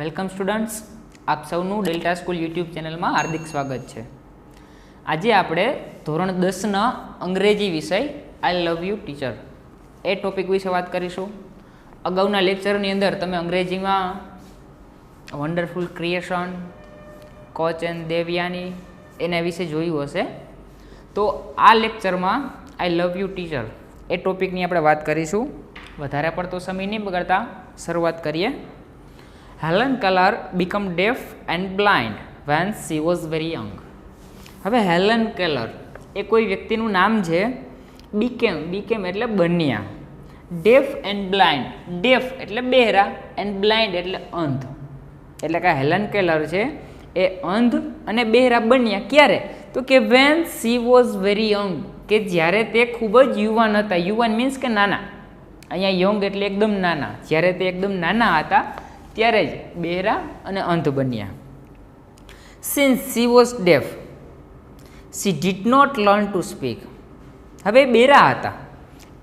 Welcome students, આપ સૌનું delta school YouTube ચેનલમાં હાર્દિક સ્વાગત છે. આજે આપણે ધોરણ 10ના અંગ્રેજી વિષય આઈ લવ યુ ટીચર એ ટોપિક વિશે વાત કરીશું. અગાઉના લેક્ચરની અંદર તમે અંગ્રેજીમાં wonderful creation, coach and Devyani એના વિશે જોયું હશે. તો આ લેક્ચરમાં આઈ લવ યુ ટીચર એ ટોપિકની આપણે વાત કરીશું. વધારે પડતો સમય નહીં બગાડતા શરૂઆત કરીએ. Helen Keller become deaf and blind when she was very young. હવે હેલન કેલર એ કોઈ વ્યક્તિનું નામ છે. બીકેમ એટલે બન્યા. ડેફ એન્ડ બ્લાઇન્ડ, ડેફ એટલે બહેરા એન્ડ બ્લાઇન્ડ એટલે અંધ. એટલે કે હેલન કેલર છે એ અંધ અને બહેરા બન્યા. ક્યારે? તો કે when she was very young, કે જ્યારે તે ખૂબ જ યુવાન હતા. યુવાન મીન્સ કે નાના. અહીંયા યંગ એટલે એકદમ નાના. જ્યારે તે એકદમ નાના હતા ત્યારે જ બહેરા અને અંધ બન્યા. Since she was deaf she did not learn to speak. હવે બહેરા હતા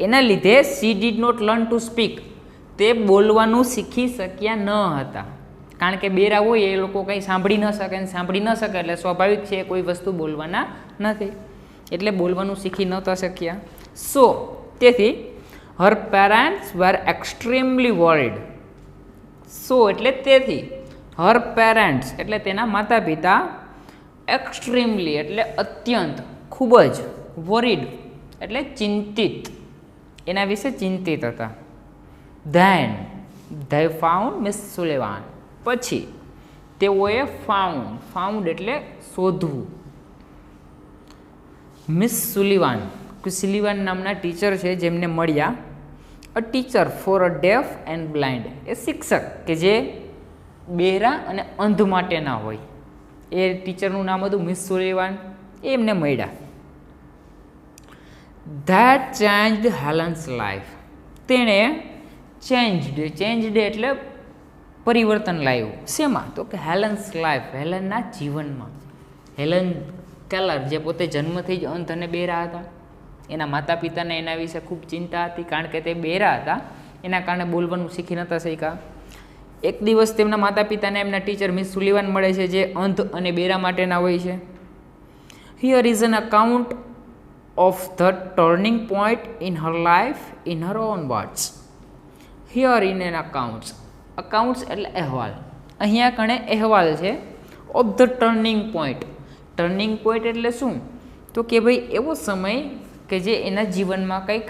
એના લીધે she did not learn to speak, તે બોલવાનું શીખી શક્યા ન હતા. કારણ કે બહેરા હોય એ લોકો કંઈ સાંભળી ન શકે, અને સાંભળી ન શકે એટલે સ્વાભાવિક છે કોઈ વસ્તુ બોલવાના નથી, એટલે બોલવાનું શીખી નહોતા શક્યા. સો તેથી હર પેરેન્ટ્સ વેર એક્સ્ટ્રીમલી વોરીડ. સો એટલે તેથી, હર પેરેન્ટ્સ એટલે તેના માતા પિતા, એક્સ્ટ્રીમલી એટલે અત્યંત, ખૂબ જ, વરીડ એટલે ચિંતિત, એના વિશે ચિંતિત હતા. Then they found Miss Sullivan. પછી તેઓએ ફાઉન્ડ એટલે શોધવું. મિસ સુલિવાન, સુલિવાન નામના ટીચર છે જેમને મળ્યા. A teacher for a deaf and blind, એ શિક્ષક કે જે બહેરા અને અંધ માટેના હોય. એ ટીચરનું નામ હતું મિસ સુલિવાન. એ એમને મળ્યા. That changed Helen's life. તેણે ચેન્જડ એટલે પરિવર્તન લાવ્યું. શેમાં? તો કે હેલન્સ લાઈફ, હેલનના જીવનમાં. હેલન કેલર જે પોતે જન્મથી જ અંધ અને બહેરા હતા, એના માતા પિતાને એના વિશે ખૂબ ચિંતા હતી. કારણ કે તે બહેરા હતા એના કારણે બોલવાનું શીખી નહોતા શીખ્યા. એક દિવસ તેમના માતા પિતાને એમના ટીચર મિસ સુલિવાન મળે છે જે અંધ અને બહેરા માટેના હોય છે. Here is an account of the turning point in her life in her on words. Here in an accounts, accounts એટલે અહેવાલ. અહીંયા કણે અહેવાલ છે of the turning point. Turning point એટલે શું? તો કે ભાઈ એવો સમય કે જે એના જીવનમાં કંઈક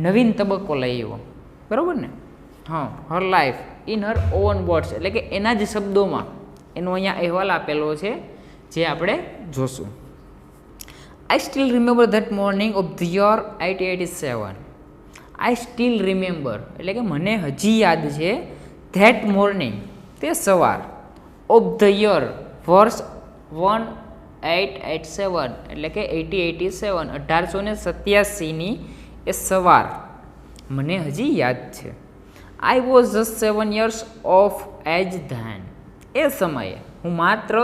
નવીન તબક્કો લઈ આવ્યો. બરાબર ને? હા, her life in her on words એટલે કે એના જ શબ્દોમાં એનો અહીંયા અહેવાલ આપેલો છે જે આપણે જોશું. આઈ still remember that morning of the year 1887. I still remember એટલે કે મને હજી યાદ છે. ધેટ મોર્નિંગ તે સવાર, ઓફ ધ યર વર્ષ 1887 એટલે કે 1887 એ સવાર મને હજી યાદ છે. I was just 7 years of age then. એ સમયે હું માત્ર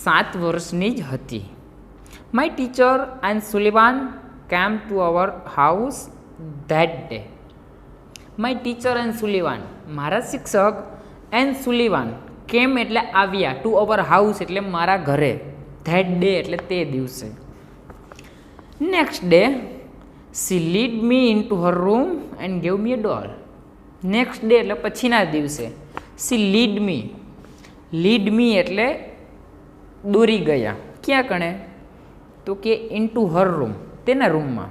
7 વર્ષની જ હતી. My teacher and Sullivan came to our house that day. My teacher and Sullivan, મારા શિક્ષક, એન્ડ સુલિવાન કેમ એટલે આવ્યા, ટુ અવર હાઉસ એટલે મારા ઘરે, ધેટ ડે એટલે તે દિવસે. Next day she lead me into her room and gave me a doll. Next day એટલે પછીના દિવસે શી લીડ મી એટલે દોરી ગયા. ક્યાં કણે? તો કે ઇન ટુ હર રૂમ, તેના રૂમમાં,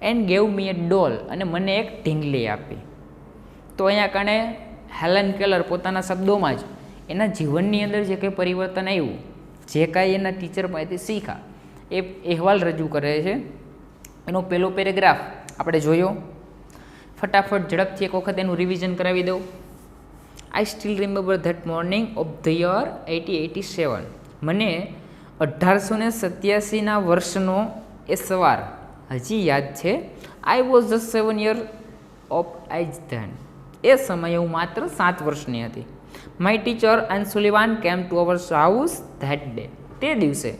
એન્ડ ગેવ મી અ ડોલ અને મને એક ઢીંગલી આપી. તો અહીંયા કણે હેલન કેલર પોતાના શબ્દોમાં જ એના જીવનની અંદર જે કંઈ પરિવર્તન આવ્યું, જે કાંઈ એના ટીચર પાસેથી શીખ્યા, એ અહેવાલ રજૂ કરે છે. એનો પહેલો પેરેગ્રાફ આપણે જોયો. ફટાફટ ઝડપથી એક વખત એનું રિવિઝન કરાવી દઉં. I still remember that morning of the year 1887. મને 1887ના વર્ષનો એ સવાર હજી યાદ છે. I was just 7 years of age then. એ સમયે હું માત્ર 7 વર્ષની હતી. My teacher and Sullivan came to our house that day. તે દિવસે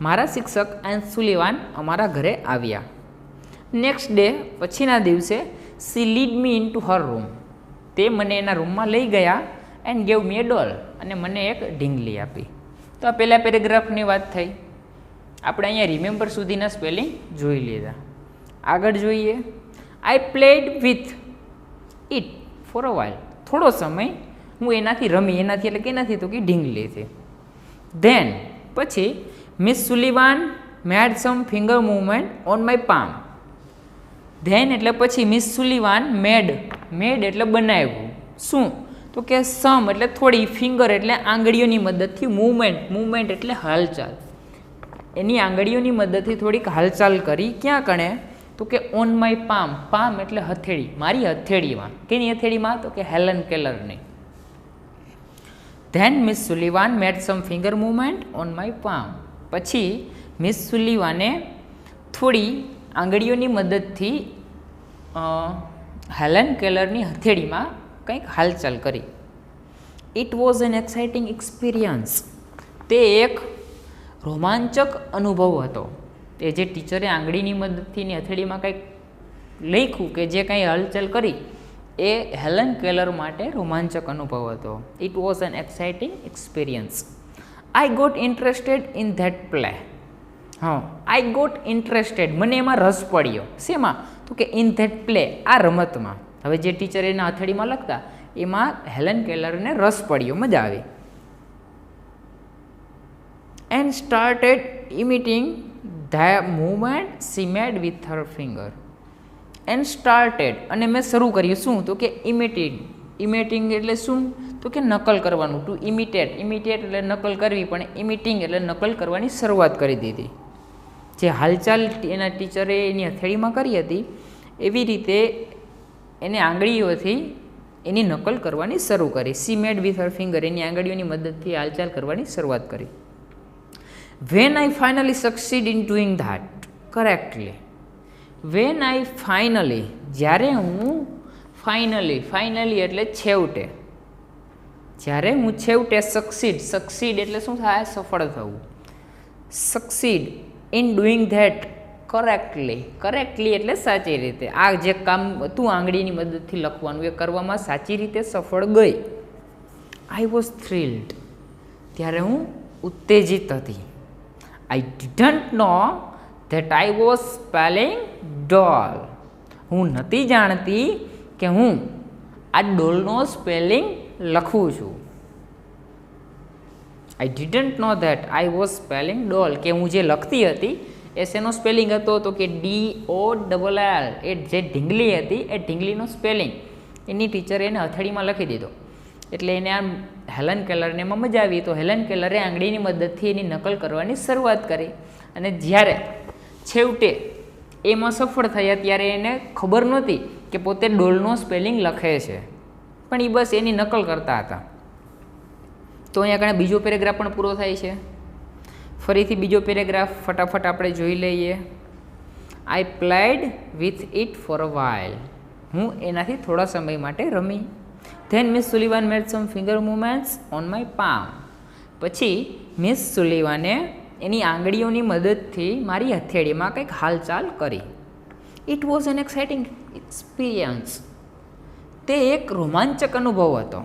મારા શિક્ષક એન્ડ સુલિવાન અમારા ઘરે આવ્યા. નેક્સ્ટ ડે પછીના દિવસે she lead me into her room. તે મને એના રૂમમાં લઈ ગયા એન્ડ ગેવ મી એ ડોલ, અને મને એક ઢીંગલી આપી. તો આ પહેલા પેરેગ્રાફની વાત થઈ. આપણે અહીંયા રિમેમ્બર સુધીના સ્પેલિંગ જોઈ લીધા. આગળ જોઈએ. આઈ played with it for a while. થોડો સમય હું એનાથી રમી. એનાથી એટલે કે એનાથી તો કે ઢીંગલીથી. ધેન પછી miss Sullivan made some finger movement on my palm. Then એટલે પછી મિસ સુલિવાન મેડ એટલે બનાવ્યું. શું? તો કે સમ એટલે થોડી, ફિંગર એટલે આંગળીઓની મદદથી, મૂવમેન્ટ એટલે હાલચાલ. એની આંગળીઓની મદદથી થોડીક હાલચાલ કરી. ક્યાં કણે? તો કે ઓન માય પામ એટલે હથેળી, મારી હથેળીમાં. કેની હથેળીમાં? તો કે હેલન કેલરની. Then Miss Sullivan made some finger movement on my palm. પછી મિસ સુલિવાને થોડી આંગળીઓની મદદથી હેલન કેલરની હથેળીમાં કંઈક હાલચાલ કરી. It was an exciting experience. તે એક રોમાંચક અનુભવ હતો. એ જે ટીચરે આંગળીની મદદથી હથેળીમાં કંઈક લખ્યું કે જે કંઈ હલચલ કરી, એ હેલન કેલર માટે રોમાંચક અનુભવ હતો. It was an exciting experience. I got interested in that play. I got interested, મને એમાં રસ પડ્યો. શેમાં? તો કે ઇન ધેટ પ્લે, આ રમતમાં. હવે જે ટીચર એના હથેળીમાં લખતા, એમાં હેલન કેલરને રસ પડ્યો, મજા આવી. And started imitating the movement she made with her finger. And started, અને મેં શરૂ કર્યું. શું? તો કે ઇમિટિંગ એટલે શું? તો કે નકલ કરવાનું. ટુ ઇમિટેટ એટલે નકલ કરવી, પણ ઇમિટિંગ એટલે નકલ કરવાની શરૂઆત કરી દીધી. જે હાલચાલ એના ટીચરે એની હથેળીમાં કરી હતી, એવી રીતે એને આંગળીઓથી એની નકલ કરવાની શરૂ કરી. She made with her finger, એની આંગળીઓની મદદથી હાલચાલ કરવાની શરૂઆત કરી. When I finally succeed in doing that correctly. When I finally, જ્યારે હું ફાઇનલી એટલે છેવટે, જ્યારે હું છેવટે સક્સીડ એટલે શું થાય? સફળ થવું. Succeed in doing that correctly એટલે સાચી રીતે. આ જે કામ હતું આંગળીની મદદથી લખવાનું, એ કરવામાં સાચી રીતે સફળ ગઈ. આઈ વોઝ થ્રિલ્ડ, ત્યારે હું ઉત્તેજિત હતી. I didn't know that I was spelling doll. હું નથી જાણતી કે હું આ ડોલનો સ્પેલિંગ લખું છું. I didn't know that I was spelling doll, કે હું જે લખતી હતી એ શેનો સ્પેલિંગ હતો? તો કે DOLL. એ જે ઢીંગલી હતી, એ ઢીંગલીનો સ્પેલિંગ એની ટીચરે એને હથેળીમાં લખી દીધો. એટલે એને આમ હેલન કેલરને એમાં મજા આવી. તો હેલન કેલરે આંગળીની મદદથી એની નકલ કરવાની શરૂઆત કરી. અને જ્યારે છેવટે એમાં સફળ થયા, ત્યારે એને ખબર નહોતી કે પોતે ડોલનો સ્પેલિંગ લખે છે, પણ એ બસ એની નકલ કરતા હતા. તો અહીંયા આગળ બીજો પેરેગ્રાફ પણ પૂરો થાય છે. ફરીથી બીજો પેરેગ્રાફ ફટાફટ આપણે જોઈ લઈએ. I played with it for a while. હું એનાથી થોડા સમય માટે રમી. Then Miss Sullivan made some finger movements on my palm. પછી મિસ સુલિવાને એની આંગળીઓની મદદથી મારી હથેળીમાં કંઈક હાલચાલ કરી. It was an exciting experience. તે એક રોમાંચક અનુભવ હતો.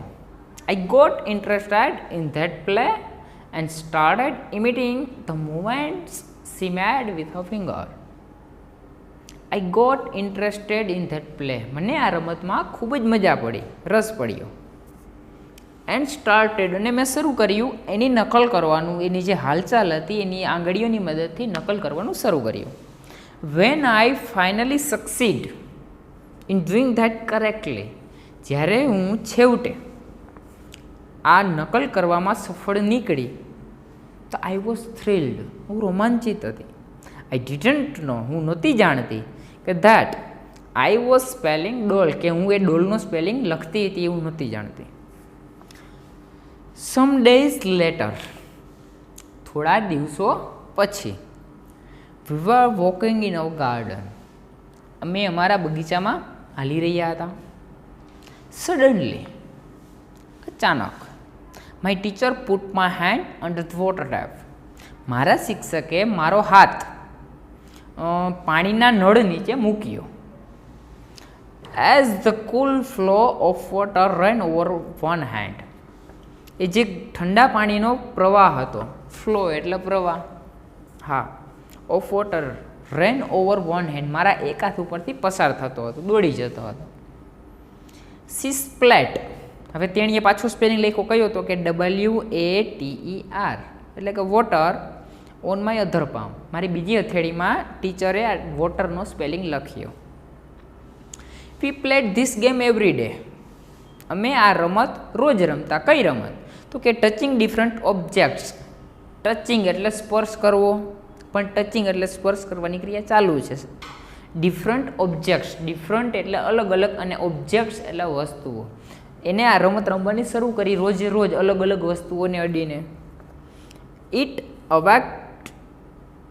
I got interested in that play and started imitating the movements she made with her finger. I got interested in that play. મને આ રમતમાં ખૂબ જ મજા પડી, રસ પડ્યો. And started, અને મેં શરૂ કર્યું એની નકલ કરવાનું. એની જે હાલચાલ હતી એની આંગળીઓની મદદથી નકલ કરવાનું શરૂ કર્યું. When I finally succeed in doing that correctly, જ્યારે હું છેવટે આ નકલ કરવામાં સફળ નીકળી, તો આઈ વોઝ થ્રિલ્ડ, હું રોમાંચિત હતી. આઈ ડિડન્ટ નો, હું નહોતી જાણતી કે that I was spelling doll, કે હું એ ડોલનો સ્પેલિંગ લખતી હતી એવું નહોતી જાણતી. સમ ડેઝ લેટર, થોડા દિવસો પછી, we were walking in our garden, અમે અમારા બગીચામાં હાલી રહ્યા હતા. સડનલી, અચાનક, my teacher put my hand under the water tap. મારા શિક્ષકે મારો હાથ પાણીના નળ નીચે મૂક્યો. As the cool flow of water run over one hand. એ જે ઠંડા પાણીનો પ્રવાહ હતો, ફ્લો એટલે પ્રવાહ, હા, of water ran over one hand, મારા એક હાથ ઉપરથી પસાર થતો હતો, દોડી જતો હતો. સી સ્પ્લેટ, હવે તેણીએ પાછું સ્પેલિંગ લખ્યો કયો હતો કે WATER, એટલે કે water on my other palm, મારી બીજી હથેળીમાં ટીચરે આ વોટરનો સ્પેલિંગ લખ્યો. We played this game every day, અમે આ રમત રોજ રમતા. કઈ રમત? તો કે ટચિંગ ડિફરન્ટ ઓબ્જેક્ટ્સ. ટચિંગ એટલે સ્પર્શ કરવો, પણ ટચિંગ એટલે સ્પર્શ કરવાની ક્રિયા ચાલુ છે. ડિફરન્ટ ઓબ્જેક્ટ્સ, ડિફરન્ટ એટલે અલગ અલગ, અને ઓબ્જેક્ટ્સ એટલે વસ્તુઓ. એને આ રમત રમવાની શરૂ કરી રોજે રોજ અલગ અલગ વસ્તુઓને અડીને. It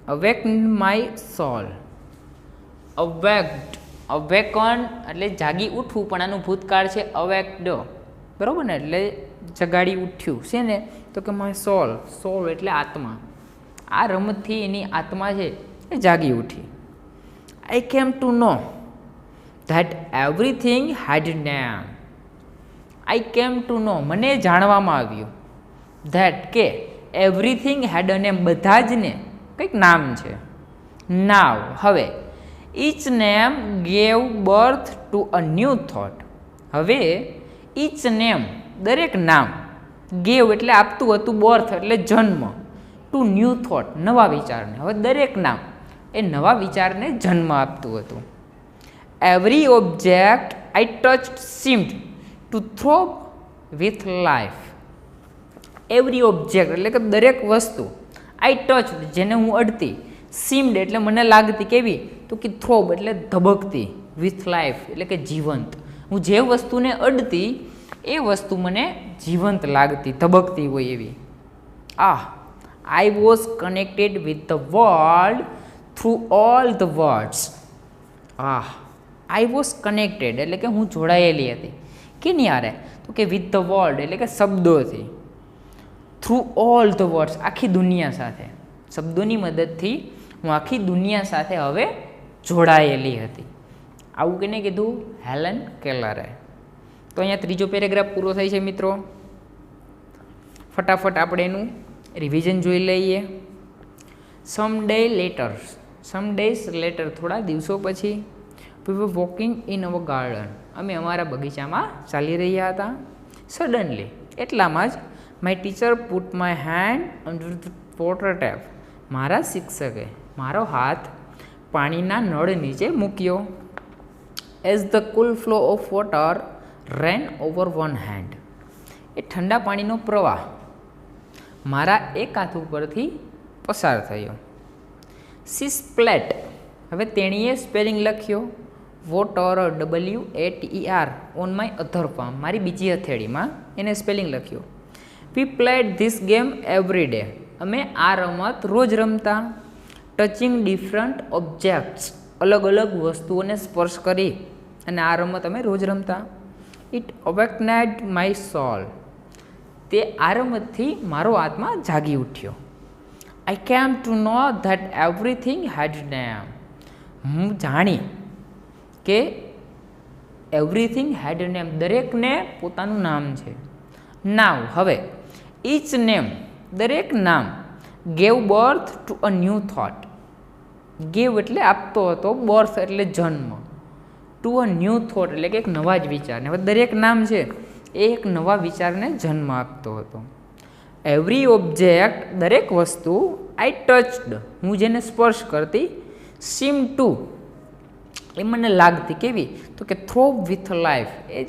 awakened my soul. Awaken એટલે જાગી ઉઠવું, પણ આનું ભૂતકાળ છે અવેકડ, બરાબર ને, એટલે જગાડી ઉઠ્યું છે ને, તો કે માય સોલ, સોલ એટલે આત્મા. આ રમતથી એની આત્મા છે એ જાગી ઉઠી. I came to know that everything had name. I came to નો, મને જાણવામાં આવ્યું, ધેટ કે એવરીથિંગ હેડ અ નેમ, બધા જ ને કંઈક નામ છે. નાવ, હવે each name gave birth to a new thought. હવે ઈચ નેમ દરેક નામ, ગેવ એટલે આપતું હતું, બર્થ એટલે જન્મ, ટુ ન્યૂ થોટ નવા વિચારને. હવે દરેક નામ એ નવા વિચારને જન્મ આપતું હતું. Every object I touched seemed to throb with life. Every object એટલે કે દરેક વસ્તુ, આઈ ટચડ જેને હું અડતી, સીમ્ડ એટલે મને લાગતી, કેવી? તો કે થ્રોબ એટલે ધબકતી, વિથ લાઈફ એટલે કે જીવંત. હું જે વસ્તુને અડતી એ વસ્તુ મને જીવંત લાગતી, ધબકતી હોય એવી. I was connected with the world through all the words. I was connected એટલે કે હું જોડાયેલી હતી. કેની હારે? તો કે વિથ ધ વર્લ્ડ એટલે કે શબ્દોથી. થ્રુ ઓલ ધ વર્ડ્સ આખી દુનિયા સાથે. શબ્દોની મદદથી હું આખી દુનિયા સાથે હવે જોડાયેલી હતી. આવું કેને કીધું? હેલન કેલરે. તો અહીંયા ત્રીજો પેરેગ્રાફ પૂરો થાય છે મિત્રો. ફટાફટ આપણે એનું રિવિઝન જોઈ લઈએ. સમ ડેઝ લેટર, થોડા દિવસો પછી, we were walking in our garden, અમે અમારા બગીચામાં ચાલી રહ્યા હતા. સડનલી એટલામાં જ my teacher put my hand under the water tap, મારા શિક્ષકે મારો હાથ પાણીના નળ નીચે મૂક્યો. As the cool flow of water ran over one hand, એ ઠંડા પાણીનો પ્રવાહ મારા એક હાથ ઉપરથી પસાર થયો. સી સ્પ્લેટ, હવે તેણીએ સ્પેલિંગ લખ્યો water, WATER, on my other palm, મારી બીજી હથેળીમાં એને સ્પેલિંગ લખ્યો. We played this game every day, અમે આ રમત રોજ રમતા. ટચિંગ ડિફરન્ટ ઓબ્જેક્ટ્સ, અલગ અલગ વસ્તુઓને સ્પર્શ કરી અને આ રમત અમે રોજ રમતા. ઇટ અવેકનેડ માય સોલ, તે આ રમતથી મારો આત્મા જાગી ઉઠ્યો. I came to know that everything had name, હું જાણી કે એવરીથિંગ હેડ નેમ, દરેકને પોતાનું નામ છે. નાવ, હવે ઈચ નેમ, દરેક નામ, gave birth to a new thought, gave એટલે આપતો હતો, બર્થ એટલે જન્મ, ટુ અ ન્યૂ થોટ એટલે કે એક નવા જ વિચારને. હવે દરેક નામ છે એ એક નવા વિચારને જન્મ આપતો હતો. એવરી ઓબ્જેક્ટ, દરેક વસ્તુ, આઈ ટચડ, હું જેને સ્પર્શ કરતી, સીમ ટુ, એ મને લાગતી, કેવી? તો કે થ્રોબ વિથ લાઈફ, એ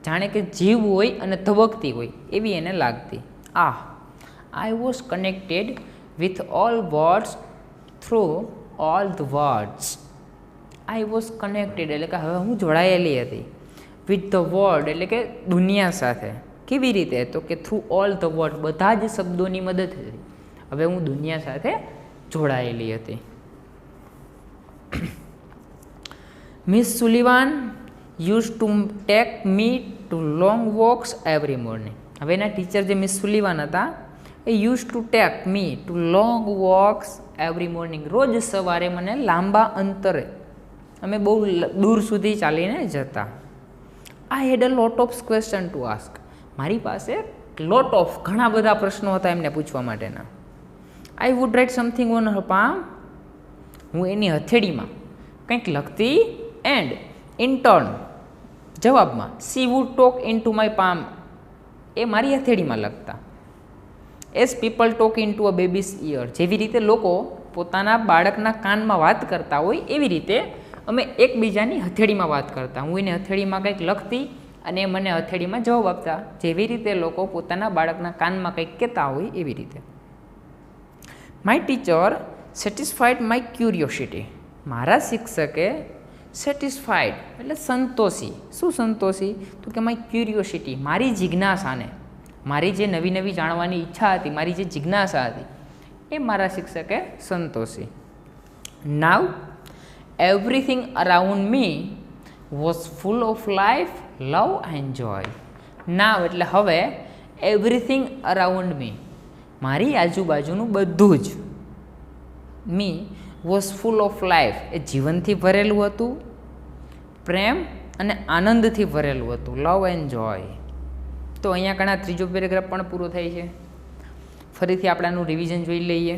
જાણે કે જીવ હોય અને ધબકતી હોય એવી એને લાગતી. I was connected with all words through all the words. I was connected એટલે કે હવે હું જોડાયેલી હતી. વિથ ધ વર્લ્ડ એટલે કે દુનિયા સાથે. કેવી રીતે? તો કે થ્રુ ઓલ ધ વર્ડ, બધા જ શબ્દોની મદદથી હવે હું દુનિયા સાથે જોડાયેલી હતી. Miss Sullivan use to take me to long walks every morning. હવે એના ટીચર જે મિસ સુલિવાન હતા એ use to take me to long walks every morning, રોજ સવારે મને લાંબા અંતરે, અમે બહુ દૂર સુધી ચાલીને જતા. I had a lot of question to ask, મારી પાસે લોટ ઓફ ઘણા બધા પ્રશ્નો હતા એમને પૂછવા માટેના. I would write something on her palm, હું એની હથેળીમાં કંઈક લખતી, એન્ડ ઇન ટર્ન જવાબમાં she would talk in to my palm, એ મારી હથેળીમાં લખતા. As people talk in to a baby's ear, જેવી રીતે લોકો પોતાના બાળકના કાનમાં વાત કરતા હોય એવી રીતે અમે એકબીજાની હથેળીમાં વાત કરતા. હું એને હથેળીમાં કંઈક લખતી અને એ મને હથેળીમાં જવાબ આપતા, જેવી રીતે લોકો પોતાના બાળકના કાનમાં કંઈક કહેતા હોય એવી રીતે. My teacher satisfied my curiosity, મારા શિક્ષકે સેટિસ્ફાઈડ એટલે સંતોષી. શું સંતોષી? તો કે માય ક્યુરિયોસિટી, મારી જિજ્ઞાસાને, મારી જે નવી નવી જાણવાની ઈચ્છા હતી, મારી જે જિજ્ઞાસા હતી એ મારા શિક્ષકે સંતોષી. Now everything around me was full of life, love and joy. Now એટલે હવે, એવરીથિંગ અરાઉન્ડ મી મારી આજુબાજુનું બધું જ, me was full of life એ જીવનથી ભરેલું હતું, પ્રેમ અને આનંદથી ભરેલું હતું, લવ એન્ડ જોય. તો અહીંયા ઘણા ત્રીજો પેરેગ્રાફ પણ પૂરો થાય છે. ફરીથી આપણે આનું રિવિઝન જોઈ લઈએ.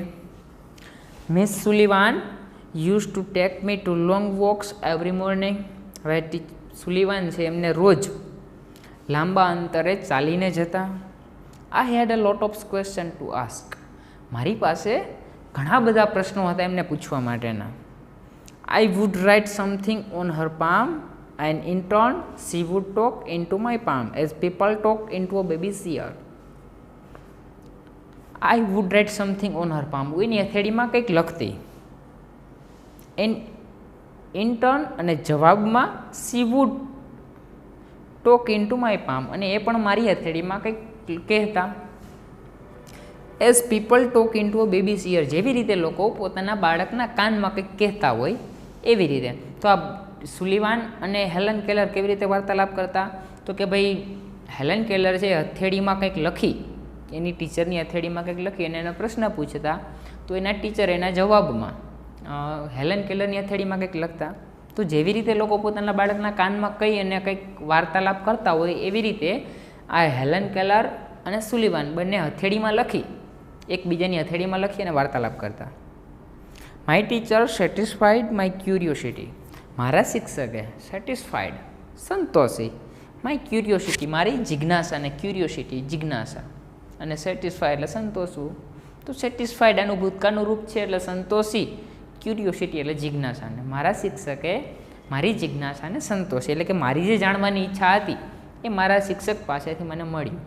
Miss Sullivan use to take me to long walks every morning. હવે સુલિવાન છે એમને રોજ લાંબા અંતરે ચાલીને જતા. I had a lot of question to ask, મારી પાસે ઘણા બધા પ્રશ્નો હતા એમને પૂછવા માટેના. I would write something on her palm and in turn she would talk into my palm as people talk into a baby's ear. I would write something on her palm, એની હથેળીમાં કંઈક લખતી. in turn અને જવાબમાં she would talk into my palm, અને એ પણ મારી હથેળીમાં કંઈક કહેતા. as people talk into a baby's ear, જેવી રીતે લોકો પોતાના બાળકના કાનમાં કંઈક કહેતા હોય એવી રીતે. તો આ સુલિવાન અને હેલન કેલર કેવી રીતે વાર્તાલાપ કરતા? તો કે ભાઈ હેલન કેલર છે હથેળીમાં કંઈક લખી, એની ટીચરની હથેળીમાં કંઈક લખી અને એનો પ્રશ્ન પૂછતા, તો એના ટીચર એના જવાબમાં હેલન કેલરની હથેળીમાં કંઈક લખતા. તો જેવી રીતે લોકો પોતાના બાળકના કાનમાં કહી અને કંઈક વાર્તાલાપ કરતા હોય એવી રીતે આ હેલન કેલર અને સુલિવાન બંને હથેળીમાં લખી, એકબીજાની હથેળીમાં લખી અને વાર્તાલાપ કરતા. My teacher satisfied my curiosity, મારા શિક્ષકે સેટિસ્ફાઈડ સંતોષી, માય ક્યુરિયોસિટી મારી જિજ્ઞાસા, અને ક્યુરિયોસિટી જિજ્ઞાસા, અને સેટિસ્ફાઈડ એટલે સંતોષવું. તો સેટિસ્ફાઈડ આનું ભૂતકાળનું રૂપ છે એટલે સંતોષી, ક્યુરિયોસિટી એટલે જિજ્ઞાસાને. મારા શિક્ષકે મારી જિજ્ઞાસાને સંતોષી, એટલે કે મારી જે જાણવાની ઈચ્છા હતી એ મારા શિક્ષક પાસેથી મને મળ્યું.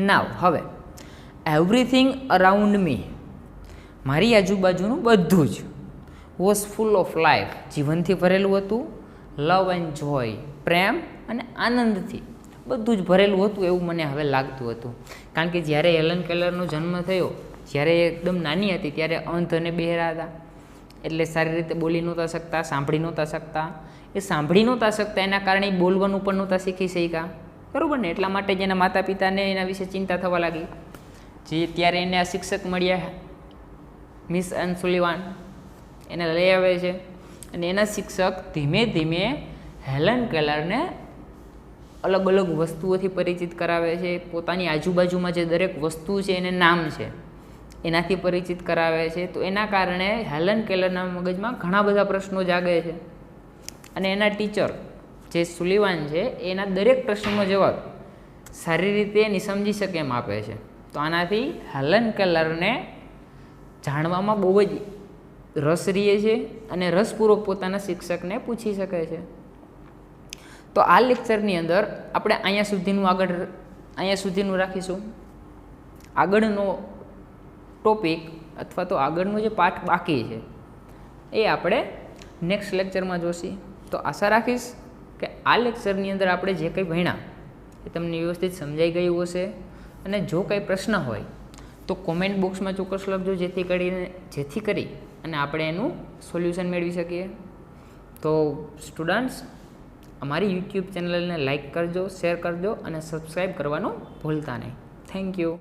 નાવ હવે, એવરીથિંગ અરાઉન્ડ મી મારી આજુબાજુનું બધું જ, વોઝ ફૂલ ઓફ લાઈફ જીવનથી ભરેલું હતું, લવ એન્ડ જોય પ્રેમ અને આનંદથી બધું જ ભરેલું હતું એવું મને હવે લાગતું હતું. કારણ કે જ્યારે હેલન કેલરનો જન્મ થયો, જ્યારે એકદમ નાની હતી ત્યારે અંધ અને બહેરા હતા, એટલે સારી રીતે બોલી નહોતા શકતા, સાંભળી નહોતા શકતા. એ સાંભળી નહોતા શકતા એના કારણે બોલવાનું પણ નહોતા શીખી શક્યા, બરાબર ને? એટલા માટે જ એના માતા પિતાને એના વિશે ચિંતા થવા લાગી. જે ત્યારે એને આ શિક્ષક મળ્યા મિસ એન સુલિવાન, એને લઈ આવે છે અને એના શિક્ષક ધીમે ધીમે હેલન કેલરને અલગ અલગ વસ્તુઓથી પરિચિત કરાવે છે. પોતાની આજુબાજુમાં જે દરેક વસ્તુ છે એને નામ છે એનાથી પરિચિત કરાવે છે. તો એના કારણે હેલન કેલરના મગજમાં ઘણા બધા પ્રશ્નો જાગે છે અને એના ટીચર જે સુલિવાન છે એના દરેક પ્રશ્નનો જવાબ સારી રીતે એની સમજી શકે એમ આપે છે. તો આનાથી હેલન કેલરને જાણવામાં બહુ જ રસ રહે છે અને રસપૂર્વક પોતાના શિક્ષકને પૂછી શકે છે. તો આ લેક્ચરની અંદર આપણે અહીંયા સુધીનું રાખીશું. આગળનો ટોપિક અથવા તો આગળનો જે પાઠ બાકી છે એ આપણે નેક્સ્ટ લેક્ચરમાં જોઈશું. તો આશા રાખીશ કે આ લેક્ચરની અંદર આપણે જે કંઈ ભણ્યા એ તમને વ્યવસ્થિત સમજાઈ ગયું હશે. અને જો કંઈ પ્રશ્ન હોય તો કોમેન્ટ બોક્સમાં ચોક્કસ લખજો, જેથી કરી અને આપણે એનું સોલ્યુશન મેળવી શકીએ. તો સ્ટુડન્ટ્સ, અમારી યુટ્યુબ ચેનલને લાઇક કરજો, શેર કરજો અને સબસ્ક્રાઈબ કરવાનું ભૂલતા નહીં. Thank you.